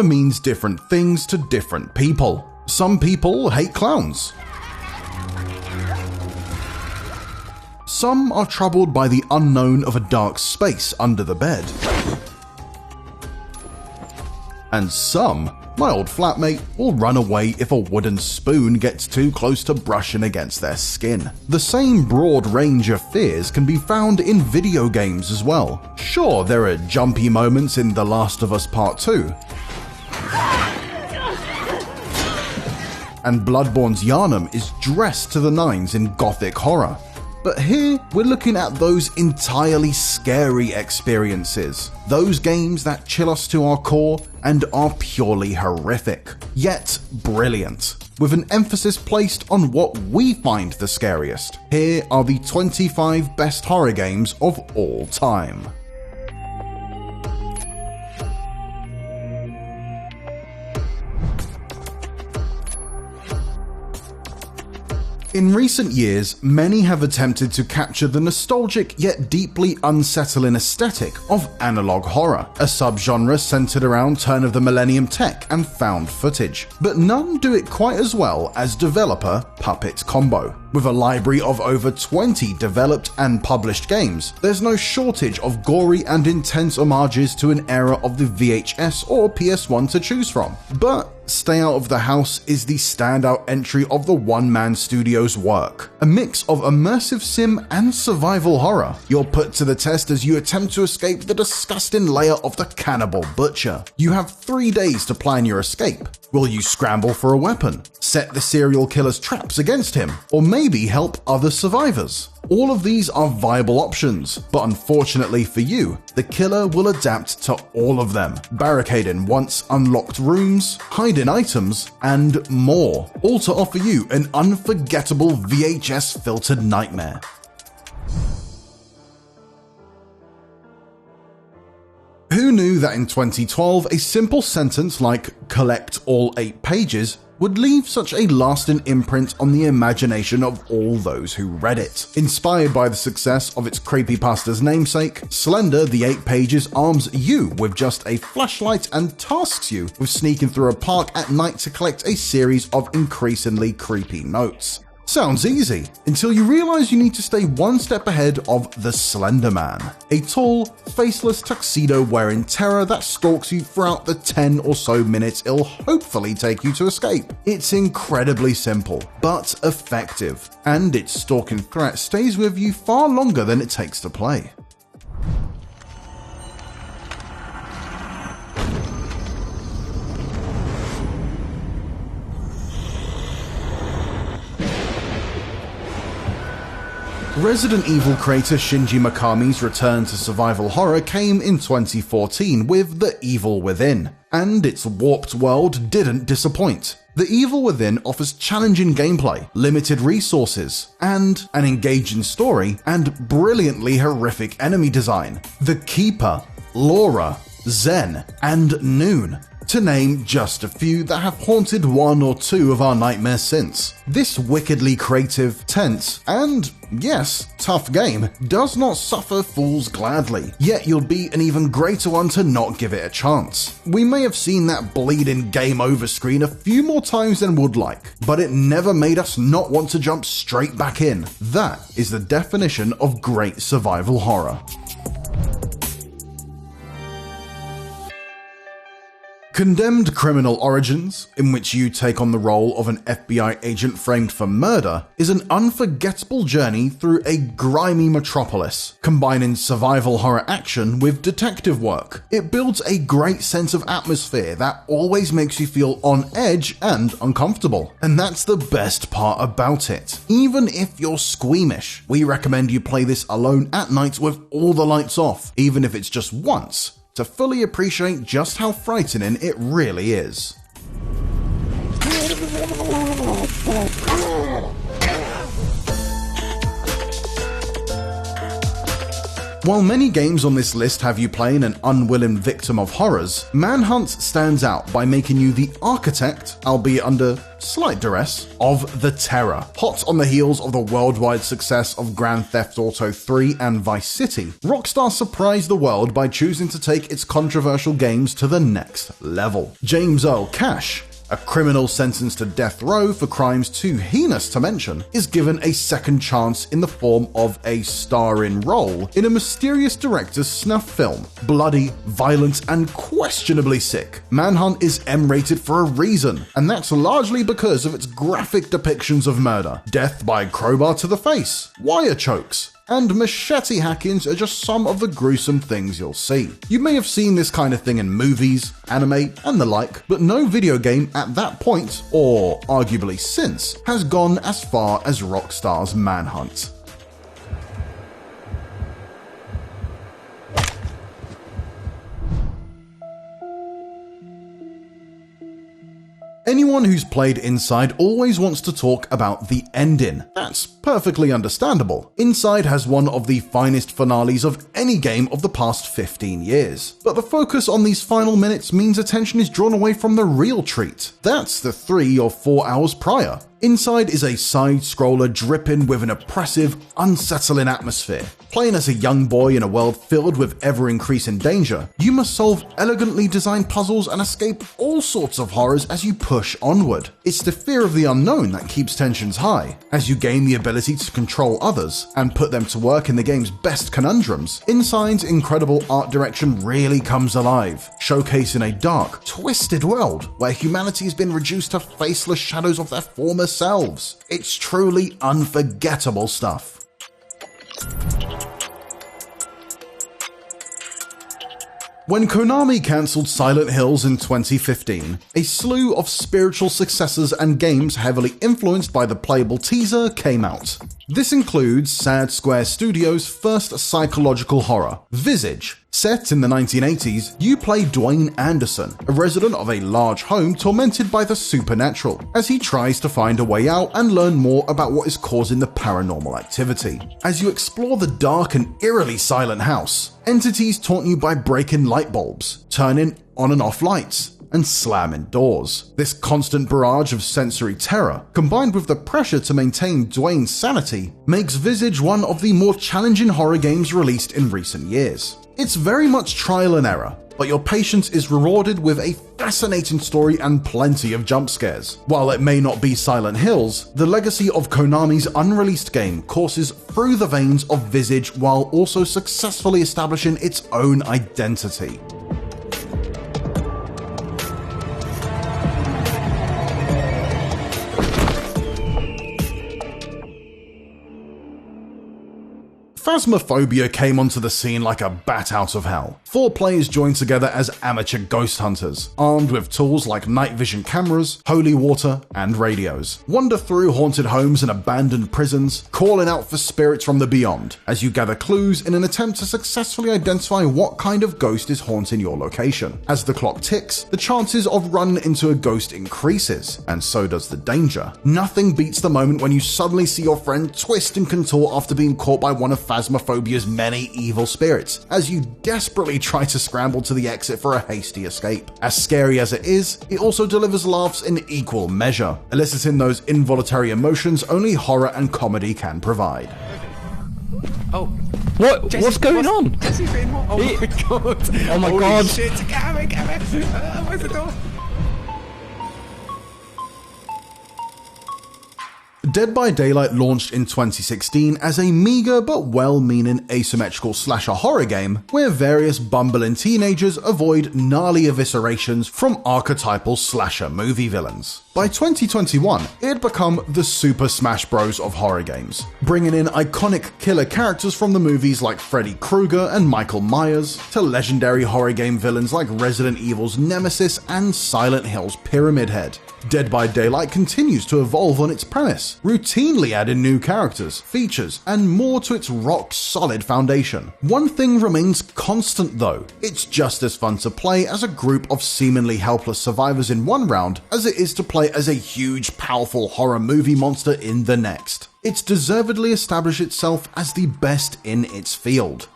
Horror means different things to different people. Some people hate clowns. Some are troubled by the unknown of a dark space under the bed. And some, my old flatmate, will run away if a wooden spoon gets too close to brushing against their skin. The same broad range of fears can be found in video games as well. Sure, there are jumpy moments in The Last of Us Part 2. And Bloodborne's Yharnam is dressed to the nines in gothic horror. But here, we're looking at those entirely scary experiences. Those games that chill us to our core and are purely horrific, yet brilliant, with an emphasis placed on what we find the scariest. Here are the 25 best horror games of all time. In recent years, many have attempted to capture the nostalgic yet deeply unsettling aesthetic of analog horror, a subgenre centered around turn-of-the-millennium tech and found footage. But none do it quite as well as developer Puppet Combo. With a library of over 20 developed and published games, there's no shortage of gory and intense homages to an era of the VHS or PS1 to choose from. But Stay Out of the House is the standout entry of the one-man studio's work. A mix of immersive sim and survival horror. You're put to the test as you attempt to escape the disgusting lair of the Cannibal Butcher. You have 3 days to plan your escape. Will you scramble for a weapon, set the serial killer's traps against him, or maybe help other survivors? All of these are viable options, but unfortunately for you, the killer will adapt to all of them, barricading once unlocked rooms, hiding items, and more, all to offer you an unforgettable VHS filtered nightmare. Who knew that in 2012 a simple sentence like "collect all 8 pages" would leave such a lasting imprint on the imagination of all those who read it? Inspired by the success of its creepypasta's namesake, Slender the 8 Pages arms you with just a flashlight and tasks you with sneaking through a park at night to collect a series of increasingly creepy notes. Sounds easy, until you realize you need to stay one step ahead of the Slender Man, a tall, faceless tuxedo-wearing terror that stalks you throughout the 10 or so minutes it'll hopefully take you to escape. It's incredibly simple, but effective, and its stalking threat stays with you far longer than it takes to play. Resident Evil creator Shinji Mikami's return to survival horror came in 2014 with The Evil Within, and its warped world didn't disappoint. The Evil Within offers challenging gameplay, limited resources, and an engaging story, and brilliantly horrific enemy design. The Keeper, Laura, Zen, and Noon, to name just a few that have haunted one or two of our nightmares since. This wickedly creative, tense, and yes, tough game does not suffer fools gladly, yet you'll be an even greater one to not give it a chance. We may have seen that bleeding game over screen a few more times than would like, but it never made us not want to jump straight back in. That is the definition of great survival horror. Condemned Criminal Origins, in which you take on the role of an FBI agent framed for murder, is an unforgettable journey through a grimy metropolis, combining survival horror action with detective work. It builds a great sense of atmosphere that always makes you feel on edge and uncomfortable. And that's the best part about it. Even if you're squeamish, we recommend you play this alone at night with all the lights off, even if it's just once, to fully appreciate just how frightening it really is. While many games on this list have you playing an unwilling victim of horrors, Manhunt stands out by making you the architect, albeit under slight duress, of the terror. Hot on the heels of the worldwide success of Grand Theft Auto 3 and Vice City, Rockstar surprised the world by choosing to take its controversial games to the next level. James Earl Cash, a criminal sentenced to death row for crimes too heinous to mention, is given a second chance in the form of a starring role in a mysterious director's snuff film. Bloody, violent, and questionably sick, Manhunt is M-rated for a reason, and that's largely because of its graphic depictions of murder. Death by crowbar to the face, wire chokes, and machete hackings are just some of the gruesome things you'll see. You may have seen this kind of thing in movies, anime, and the like, but no video game at that point, or arguably since, has gone as far as Rockstar's Manhunt. Anyone who's played Inside always wants to talk about the ending. That's perfectly understandable. Inside has one of the finest finales of any game of the past 15 years. But the focus on these final minutes means attention is drawn away from the real treat. That's the 3 or 4 hours prior. Inside is a side-scroller dripping with an oppressive, unsettling atmosphere. Playing as a young boy in a world filled with ever-increasing danger, you must solve elegantly designed puzzles and escape all sorts of horrors as you push onward. It's the fear of the unknown that keeps tensions high. As you gain the ability to control others and put them to work in the game's best conundrums, Inside's incredible art direction really comes alive, showcasing a dark, twisted world where humanity has been reduced to faceless shadows of their former selves. It's truly unforgettable stuff. When Konami cancelled Silent Hills in 2015, a slew of spiritual successors and games heavily influenced by the playable teaser came out. This includes Sad Square Studios' first psychological horror, Visage. Set in the 1980s, you play Dwayne Anderson, a resident of a large home tormented by the supernatural, as he tries to find a way out and learn more about what is causing the paranormal activity. As you explore the dark and eerily silent house, entities taunt you by breaking light bulbs, turning on and off lights, and slamming doors. This constant barrage of sensory terror, combined with the pressure to maintain Dwayne's sanity, makes Visage one of the more challenging horror games released in recent years. It's very much trial and error, but your patience is rewarded with a fascinating story and plenty of jump scares. While it may not be Silent Hills, the legacy of Konami's unreleased game courses through the veins of Visage while also successfully establishing its own identity. Phasmophobia came onto the scene like a bat out of hell. 4 players joined together as amateur ghost hunters, armed with tools like night vision cameras, holy water, and radios. Wander through haunted homes and abandoned prisons, calling out for spirits from the beyond, as you gather clues in an attempt to successfully identify what kind of ghost is haunting your location. As the clock ticks, the chances of running into a ghost increases, and so does the danger. Nothing beats the moment when you suddenly see your friend twist and contort after being caught by one of Phasmophobia's many evil spirits, as you desperately try to scramble to the exit for a hasty escape. As scary as it is, it also delivers laughs in equal measure, eliciting those involuntary emotions only horror and comedy can provide. Oh. What? Jesse, what's going on? Jesse's been what? Oh my god. Oh my Holy god. shit. Get away. Where's the door? Dead by Daylight launched in 2016 as a meager but well-meaning asymmetrical slasher horror game where various bumbling teenagers avoid gnarly eviscerations from archetypal slasher movie villains. By 2021, it had become the Super Smash Bros. Of horror games, bringing in iconic killer characters from the movies like Freddy Krueger and Michael Myers, to legendary horror game villains like Resident Evil's Nemesis and Silent Hill's Pyramid Head. Dead by Daylight continues to evolve on its premise, routinely adding new characters, features, and more to its rock-solid foundation. One thing remains constant though, it's just as fun to play as a group of seemingly helpless survivors in one round as it is to play as a huge, powerful horror movie monster in the next. It's deservedly established itself as the best in its field.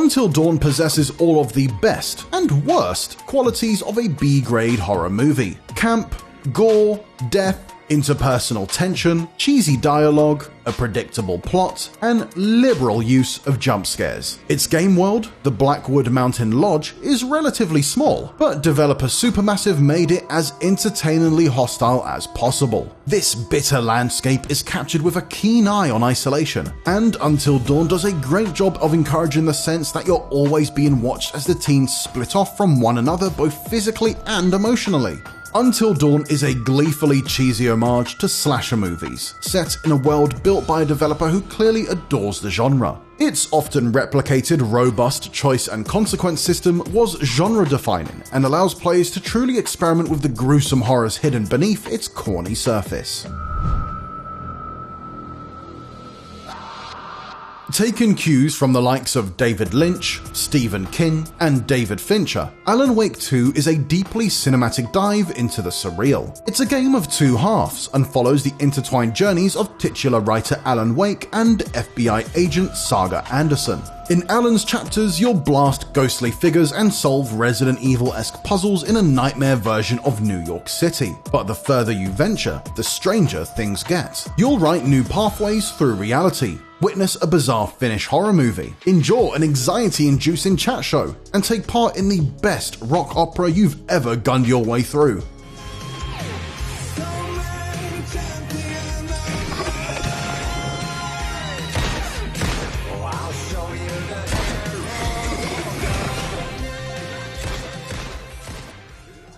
Until Dawn possesses all of the best and worst qualities of a B-grade horror movie. Camp, gore, death, interpersonal tension, cheesy dialogue, a predictable plot, and liberal use of jump scares. Its game world, the Blackwood Mountain Lodge, is relatively small, but developer Supermassive made it as entertainingly hostile as possible. This bitter landscape is captured with a keen eye on isolation, and Until Dawn does a great job of encouraging the sense that you're always being watched as the teens split off from one another both physically and emotionally. Until Dawn is a gleefully cheesy homage to slasher movies, set in a world built by a developer who clearly adores the genre. Its often replicated robust choice and consequence system was genre-defining and allows players to truly experiment with the gruesome horrors hidden beneath its corny surface. Taking cues from the likes of David Lynch, Stephen King, and David Fincher, Alan Wake 2 is a deeply cinematic dive into the surreal. It's a game of two halves and follows the intertwined journeys of titular writer Alan Wake and FBI agent Saga Anderson. In Alan's chapters, you'll blast ghostly figures and solve Resident Evil-esque puzzles in a nightmare version of New York City. But the further you venture, the stranger things get. You'll write new pathways through reality, witness a bizarre Finnish horror movie, endure an anxiety-inducing chat show, and take part in the best rock opera you've ever gunned your way through.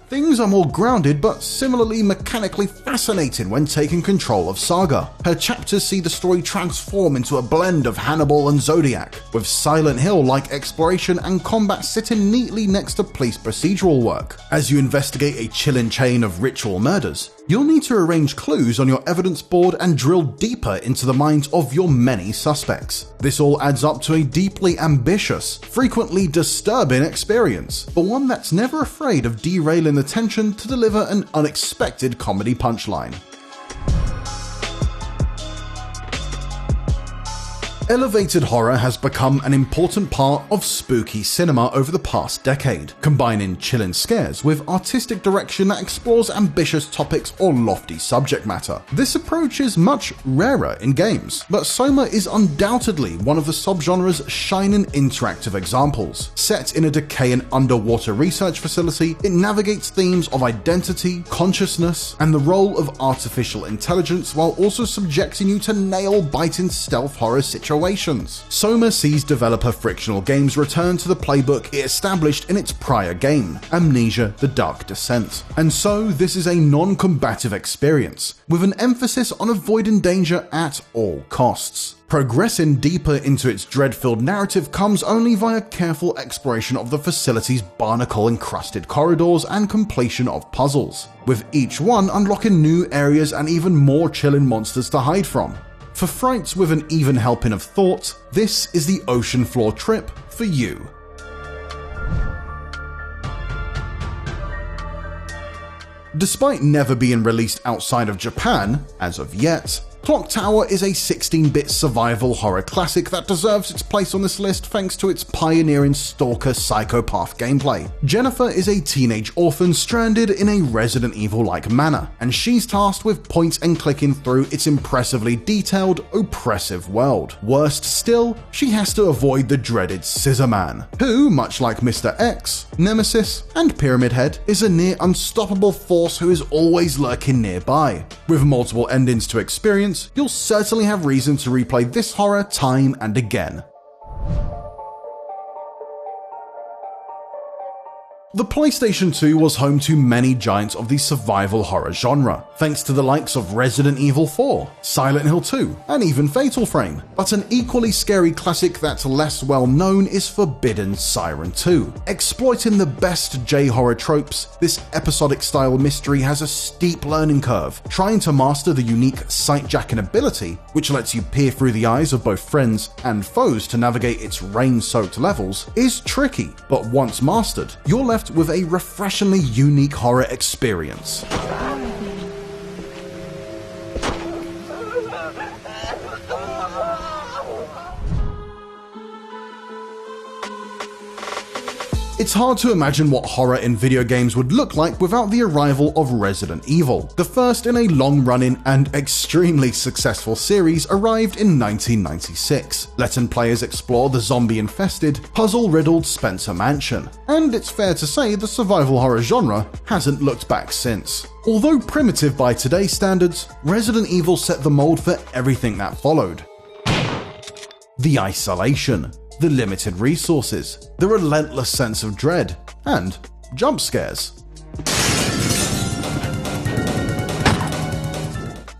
Things are more grounded but similarly mechanically fascinating when taking control of Saga. Her chapters see the story transform into a blend of Hannibal and Zodiac, with Silent Hill-like exploration and combat sitting neatly next to police procedural work. As you investigate a chilling chain of ritual murders, you'll need to arrange clues on your evidence board and drill deeper into the minds of your many suspects. This all adds up to a deeply ambitious, frequently disturbing experience, but one that's never afraid of derailing the tension to deliver an unexpected comedy punchline. Elevated horror has become an important part of spooky cinema over the past decade, combining chilling scares with artistic direction that explores ambitious topics or lofty subject matter. This approach is much rarer in games, but Soma is undoubtedly one of the subgenre's shining interactive examples. Set in a decaying underwater research facility, it navigates themes of identity, consciousness, and the role of artificial intelligence while also subjecting you to nail-biting stealth horror situations. Soma sees developer Frictional Games return to the playbook it established in its prior game, Amnesia: The Dark Descent. And so this is a non-combative experience, with an emphasis on avoiding danger at all costs. Progressing deeper into its dread-filled narrative comes only via careful exploration of the facility's barnacle-encrusted corridors and completion of puzzles, with each one unlocking new areas and even more chilling monsters to hide from. For frights with an even helping of thought, this is the ocean floor trip for you. Despite never being released outside of Japan, as of yet, Clock Tower is a 16-bit survival horror classic that deserves its place on this list thanks to its pioneering stalker psychopath gameplay. Jennifer is a teenage orphan stranded in a Resident Evil-like manner, and she's tasked with point and clicking through its impressively detailed, oppressive world. Worst still, she has to avoid the dreaded Scissor Man, who, much like Mr. X, Nemesis, and Pyramid Head, is a near unstoppable force who is always lurking nearby. With multiple endings to experience, you'll certainly have reason to replay this horror time and again. The PlayStation 2 was home to many giants of the survival horror genre, thanks to the likes of Resident Evil 4, Silent Hill 2, and even Fatal Frame. But an equally scary classic that's less well known is Forbidden Siren 2. Exploiting the best J-horror tropes, this episodic style mystery has a steep learning curve. Trying to master the unique sight-jacking ability, which lets you peer through the eyes of both friends and foes to navigate its rain-soaked levels, is tricky, but once mastered, you're left with a refreshingly unique horror experience. It's hard to imagine what horror in video games would look like without the arrival of Resident Evil. The first in a long-running and extremely successful series arrived in 1996, letting players explore the zombie-infested, puzzle-riddled Spencer Mansion. And it's fair to say the survival horror genre hasn't looked back since. Although primitive by today's standards, Resident Evil set the mold for everything that followed. The isolation, the limited resources, the relentless sense of dread, and jump scares.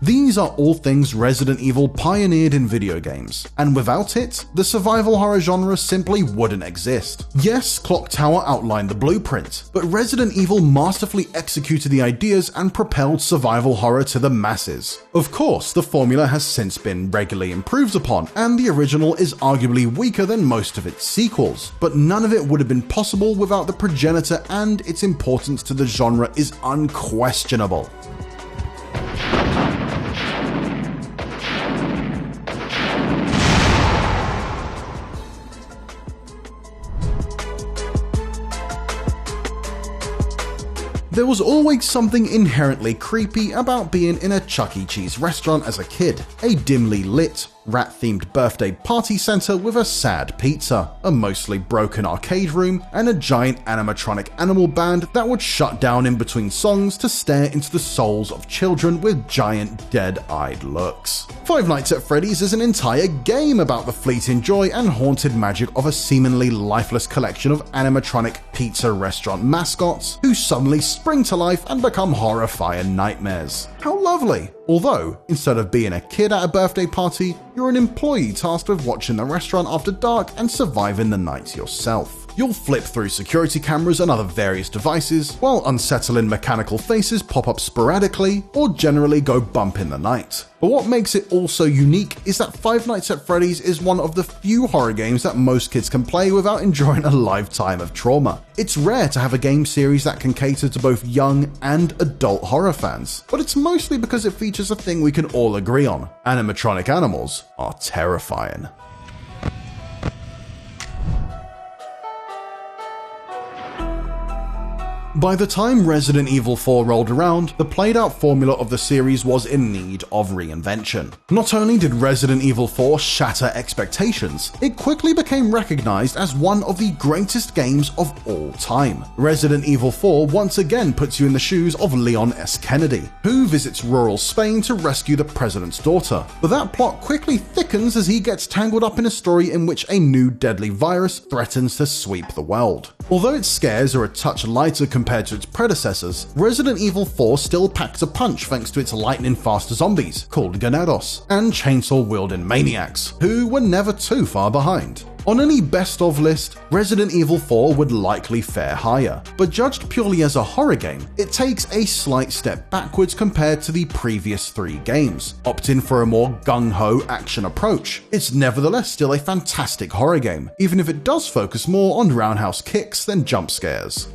These are all things Resident Evil pioneered in video games, and without it, the survival horror genre simply wouldn't exist. Yes, Clock Tower outlined the blueprint, but Resident Evil masterfully executed the ideas and propelled survival horror to the masses. Of course, the formula has since been regularly improved upon, and the original is arguably weaker than most of its sequels, but none of it would have been possible without the progenitor, and its importance to the genre is unquestionable. There was always something inherently creepy about being in a Chuck E. Cheese restaurant as a kid, a dimly lit, rat-themed birthday party center with a sad pizza, a mostly broken arcade room, and a giant animatronic animal band that would shut down in between songs to stare into the souls of children with giant dead-eyed looks. Five Nights at Freddy's is an entire game about the fleeting joy and haunted magic of a seemingly lifeless collection of animatronic pizza restaurant mascots who suddenly spring to life and become horrifying nightmares. How lovely! Although, instead of being a kid at a birthday party, you're an employee tasked with watching the restaurant after dark and surviving the night yourself. You'll flip through security cameras and other various devices, while unsettling mechanical faces pop up sporadically or generally go bump in the night. But what makes it all so unique is that Five Nights at Freddy's is one of the few horror games that most kids can play without enjoying a lifetime of trauma. It's rare to have a game series that can cater to both young and adult horror fans, but it's mostly because it features a thing we can all agree on: animatronic animals are terrifying. By the time Resident Evil 4 rolled around, the played-out formula of the series was in need of reinvention. Not only did Resident Evil 4 shatter expectations, it quickly became recognized as one of the greatest games of all time. Resident Evil 4 once again puts you in the shoes of Leon S. Kennedy, who visits rural Spain to rescue the president's daughter. But that plot quickly thickens as he gets tangled up in a story in which a new deadly virus threatens to sweep the world. Although its scares are a touch lighter compared to its predecessors, Resident Evil 4 still packs a punch thanks to its lightning-fast zombies, called Ganados, and chainsaw-wielding maniacs, who were never too far behind. On any best-of list, Resident Evil 4 would likely fare higher, but judged purely as a horror game, it takes a slight step backwards compared to the previous three games, opting for a more gung-ho action approach. It's nevertheless still a fantastic horror game, even if it does focus more on roundhouse kicks than jump scares.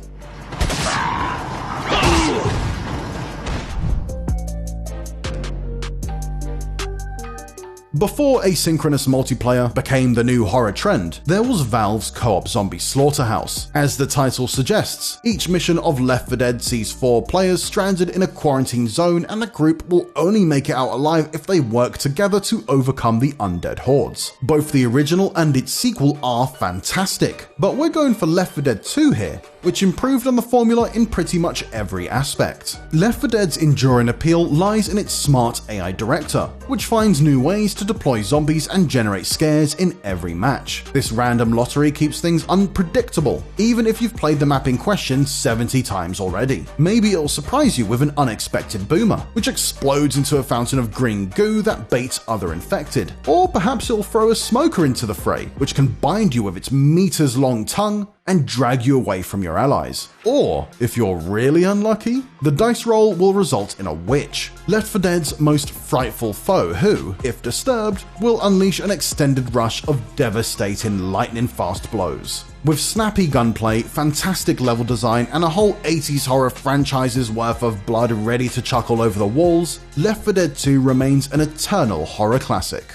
Before asynchronous multiplayer became the new horror trend, there was Valve's co-op zombie slaughterhouse. As the title suggests, each mission of Left 4 Dead sees 4 players stranded in a quarantine zone, and the group will only make it out alive if they work together to overcome the undead hordes. Both the original and its sequel are fantastic, but we're going for Left 4 Dead 2 here, which improved on the formula in pretty much every aspect. Left 4 Dead's enduring appeal lies in its smart AI director, which finds new ways to deploy zombies and generate scares in every match. This random lottery keeps things unpredictable, even if you've played the map in question 70 times already. Maybe it'll surprise you with an unexpected boomer, which explodes into a fountain of green goo that baits other infected. Or perhaps it'll throw a smoker into the fray, which can bind you with its meters-long tongue and drag you away from your allies. Or, if you're really unlucky, the dice roll will result in a witch, Left 4 Dead's most frightful foe who, if disturbed, will unleash an extended rush of devastating lightning-fast blows. With snappy gunplay, fantastic level design, and a whole 80s horror franchise's worth of blood ready to chuck all over the walls, Left 4 Dead 2 remains an eternal horror classic.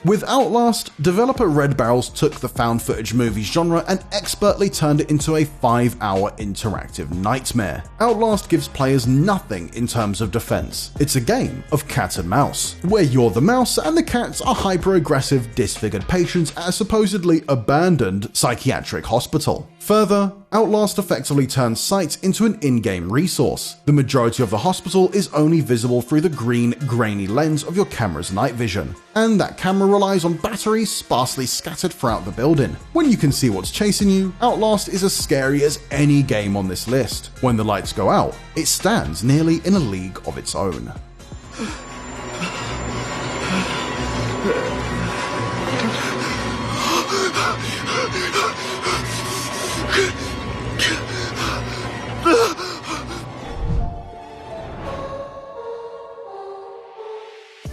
With Outlast, developer Red Barrels took the found footage movie genre and expertly turned it into a 5-hour interactive nightmare. Outlast gives players nothing in terms of defense. It's a game of cat and mouse, where you're the mouse and the cats are hyper-aggressive, disfigured patients at a supposedly abandoned psychiatric hospital. Further, Outlast effectively turns sight into an in-game resource. The majority of the hospital is only visible through the green, grainy lens of your camera's night vision, and that camera relies on batteries sparsely scattered throughout the building. When you can see what's chasing you, Outlast is as scary as any game on this list. When the lights go out, it stands nearly in a league of its own.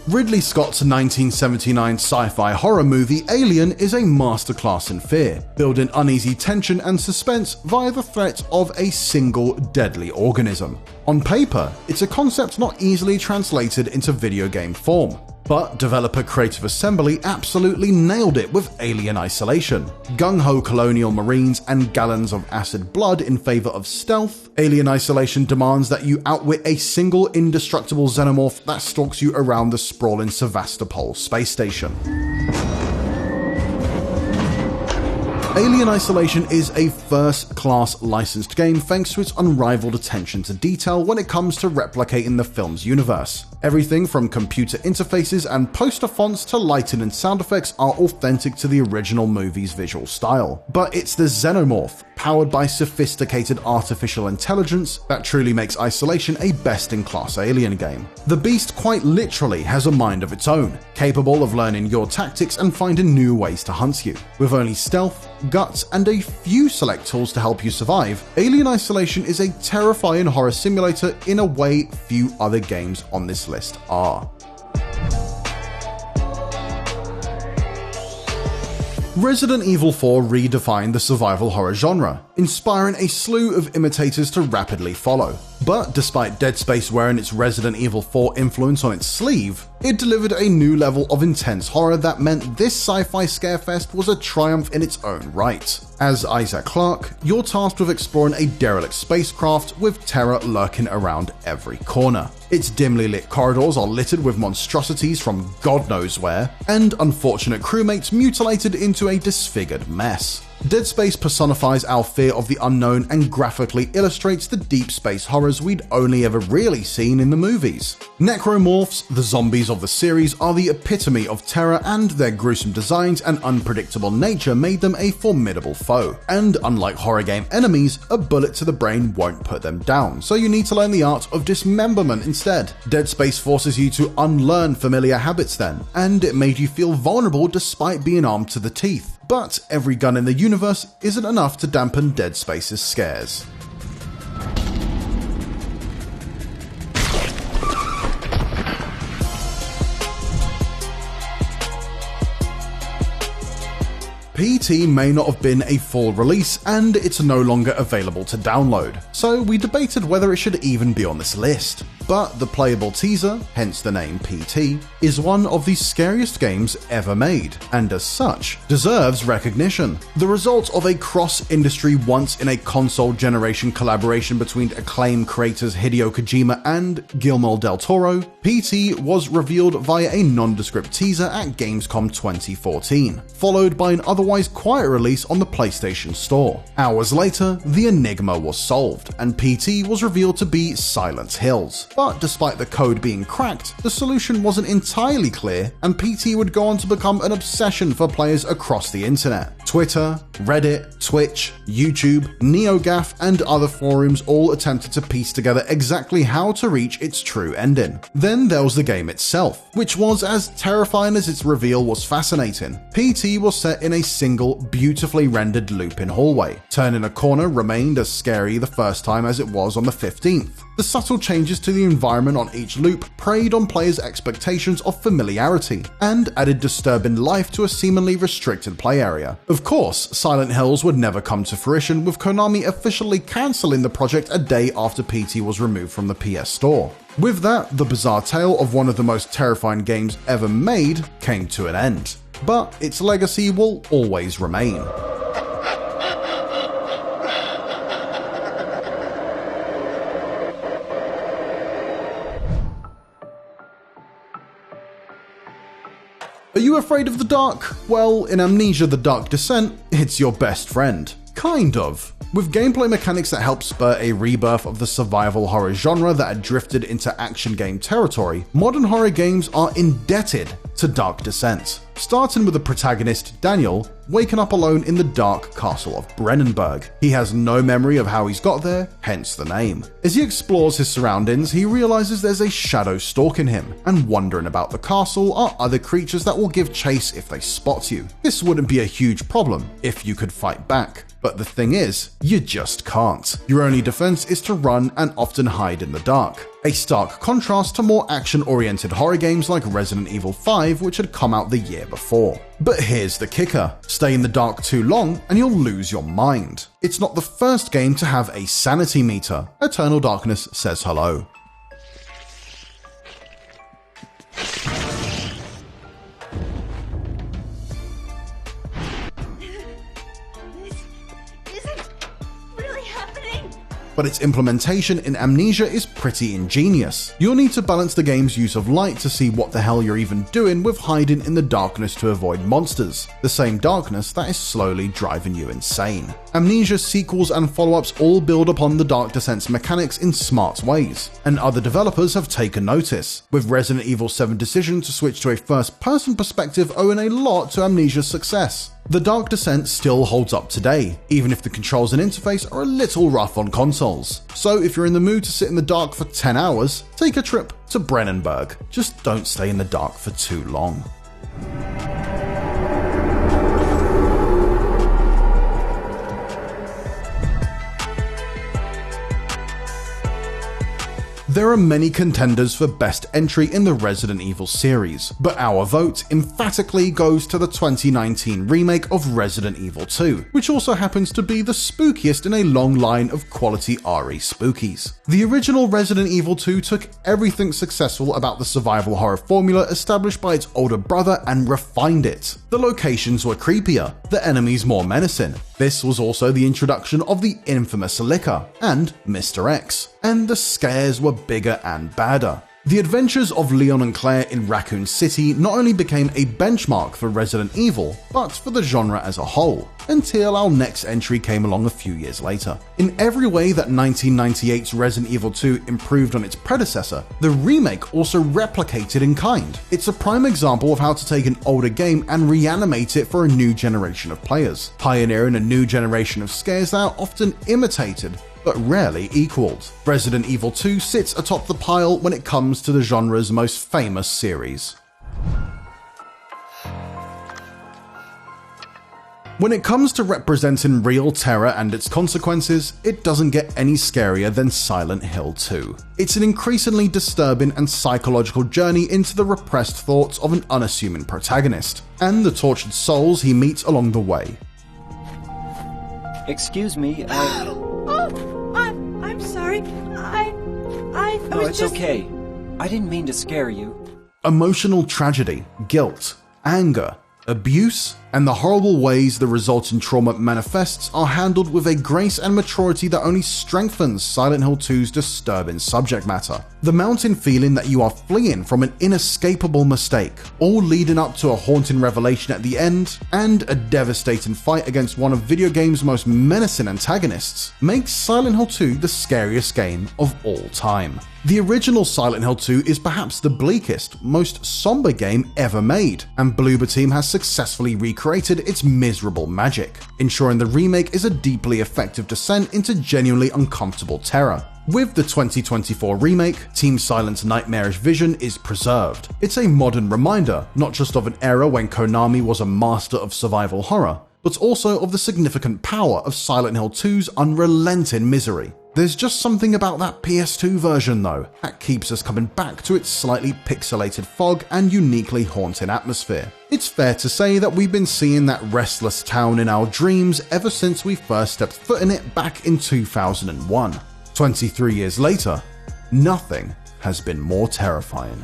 Ridley Scott's 1979 sci-fi horror movie Alien is a masterclass in fear, building uneasy tension and suspense via the threat of a single deadly organism. On paper, it's a concept not easily translated into video game form. But developer Creative Assembly absolutely nailed it with Alien Isolation. Gung-ho colonial marines and gallons of acid blood in favor of stealth, Alien Isolation demands that you outwit a single indestructible xenomorph that stalks you around the sprawling Sevastopol space station. Alien Isolation is a first-class licensed game thanks to its unrivaled attention to detail when it comes to replicating the film's universe. Everything from computer interfaces and poster fonts to lighting and sound effects are authentic to the original movie's visual style. But it's the xenomorph, powered by sophisticated artificial intelligence, that truly makes Isolation a best-in-class Alien game. The beast quite literally has a mind of its own, capable of learning your tactics and finding new ways to hunt you. With only stealth, guts, and a few select tools to help you survive, Alien Isolation is a terrifying horror simulator in a way few other games on this list are. Resident Evil 4 redefined the survival horror genre, inspiring a slew of imitators to rapidly follow. But despite Dead Space wearing its Resident Evil 4 influence on its sleeve, it delivered a new level of intense horror that meant this sci-fi scarefest was a triumph in its own right. As Isaac Clarke, you're tasked with exploring a derelict spacecraft with terror lurking around every corner. Its dimly lit corridors are littered with monstrosities from God knows where, and unfortunate crewmates mutilated into a disfigured mess. Dead Space personifies our fear of the unknown and graphically illustrates the deep space horrors we'd only ever really seen in the movies. Necromorphs, the zombies of the series, are the epitome of terror, and their gruesome designs and unpredictable nature made them a formidable foe. And unlike horror game enemies, a bullet to the brain won't put them down, so you need to learn the art of dismemberment instead. Dead Space forces you to unlearn familiar habits then, and it made you feel vulnerable despite being armed to the teeth. But every gun in the universe isn't enough to dampen Dead Space's scares. PT may not have been a full release, and it's no longer available to download, so we debated whether it should even be on this list. But the playable teaser, hence the name PT, is one of the scariest games ever made, and as such, deserves recognition. The result of a cross-industry once-in-a-console-generation collaboration between acclaimed creators Hideo Kojima and Guillermo del Toro, PT was revealed via a nondescript teaser at Gamescom 2014, followed by an otherwise quiet release on the PlayStation Store. Hours later, the enigma was solved, and PT was revealed to be Silent Hills. But despite the code being cracked, the solution wasn't entirely clear, and PT would go on to become an obsession for players across the internet. Twitter, Reddit, Twitch, YouTube, NeoGAF, and other forums all attempted to piece together exactly how to reach its true ending. Then there was the game itself, which was as terrifying as its reveal was fascinating. PT was set in a single, beautifully rendered looping hallway. Turning a corner remained as scary the first time as it was on the 15th. The subtle changes to the environment on each loop preyed on players' expectations of familiarity, and added disturbing life to a seemingly restricted play area. Of course, Silent Hills would never come to fruition, with Konami officially cancelling the project a day after PT was removed from the PS Store. With that, the bizarre tale of one of the most terrifying games ever made came to an end, but its legacy will always remain. Are you afraid of the dark? Well, in Amnesia: The Dark Descent, it's your best friend. Kind of. With gameplay mechanics that help spur a rebirth of the survival horror genre that had drifted into action game territory, modern horror games are indebted to Dark Descent. Starting with the protagonist, Daniel, waking up alone in the dark castle of Brennenburg. He has no memory of how he's got there, hence the name. As he explores his surroundings, he realizes there's a shadow stalking him, and wandering about the castle are other creatures that will give chase if they spot you. This wouldn't be a huge problem if you could fight back. But the thing is, you just can't. Your only defense is to run and often hide in the dark. A stark contrast to more action-oriented horror games like Resident Evil 5, which had come out the year before. But here's the kicker: stay in the dark too long and you'll lose your mind. It's not the first game to have a sanity meter. Eternal Darkness says hello. But its implementation in Amnesia is pretty ingenious. You'll need to balance the game's use of light to see what the hell you're even doing with hiding in the darkness to avoid monsters, the same darkness that is slowly driving you insane. Amnesia's sequels and follow-ups all build upon the Dark Descent's mechanics in smart ways, and other developers have taken notice, with Resident Evil 7's decision to switch to a first-person perspective owing a lot to Amnesia's success. The Dark Descent still holds up today, even if the controls and interface are a little rough on consoles. So if you're in the mood to sit in the dark for 10 hours, take a trip to Brennenburg. Just don't stay in the dark for too long. There are many contenders for best entry in the Resident Evil series, but our vote emphatically goes to the 2019 remake of Resident Evil 2, which also happens to be the spookiest in a long line of quality RE spookies. The original Resident Evil 2 took everything successful about the survival horror formula established by its older brother and refined it. The locations were creepier, the enemies more menacing. This was also the introduction of the infamous Licker and Mr. X, and the scares were bigger and badder. The adventures of Leon and Claire in Raccoon City not only became a benchmark for Resident Evil, but for the genre as a whole, until our next entry came along a few years later. In every way that 1998's Resident Evil 2 improved on its predecessor, the remake also replicated in kind. It's a prime example of how to take an older game and reanimate it for a new generation of players, pioneering a new generation of scares that are often imitated but rarely equaled. Resident Evil 2 sits atop the pile when it comes to the genre's most famous series. When it comes to representing real terror and its consequences, it doesn't get any scarier than Silent Hill 2. It's an increasingly disturbing and psychological journey into the repressed thoughts of an unassuming protagonist, and the tortured souls he meets along the way. Excuse me, I'm sorry. No, it's okay. I didn't mean to scare you. Emotional tragedy, guilt, anger, abuse, and the horrible ways the resulting trauma manifests are handled with a grace and maturity that only strengthens Silent Hill 2's disturbing subject matter. The mounting feeling that you are fleeing from an inescapable mistake, all leading up to a haunting revelation at the end, and a devastating fight against one of video games' most menacing antagonists, makes Silent Hill 2 the scariest game of all time. The original Silent Hill 2 is perhaps the bleakest, most somber game ever made, and Bloober Team has successfully recreated its miserable magic, ensuring the remake is a deeply effective descent into genuinely uncomfortable terror. With the 2024 remake, Team Silent's nightmarish vision is preserved. It's a modern reminder, not just of an era when Konami was a master of survival horror, but also of the significant power of Silent Hill 2's unrelenting misery. There's just something about that PS2 version though, that keeps us coming back to its slightly pixelated fog and uniquely haunting atmosphere. It's fair to say that we've been seeing that restless town in our dreams ever since we first stepped foot in it back in 2001. 23 years later, nothing has been more terrifying.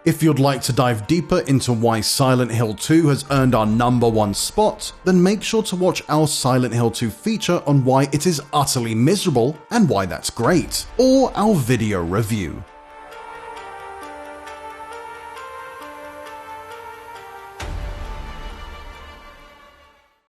If you'd like to dive deeper into why Silent Hill 2 has earned our #1 spot, then make sure to watch our Silent Hill 2 feature on why it is utterly miserable and why that's great, or our video review.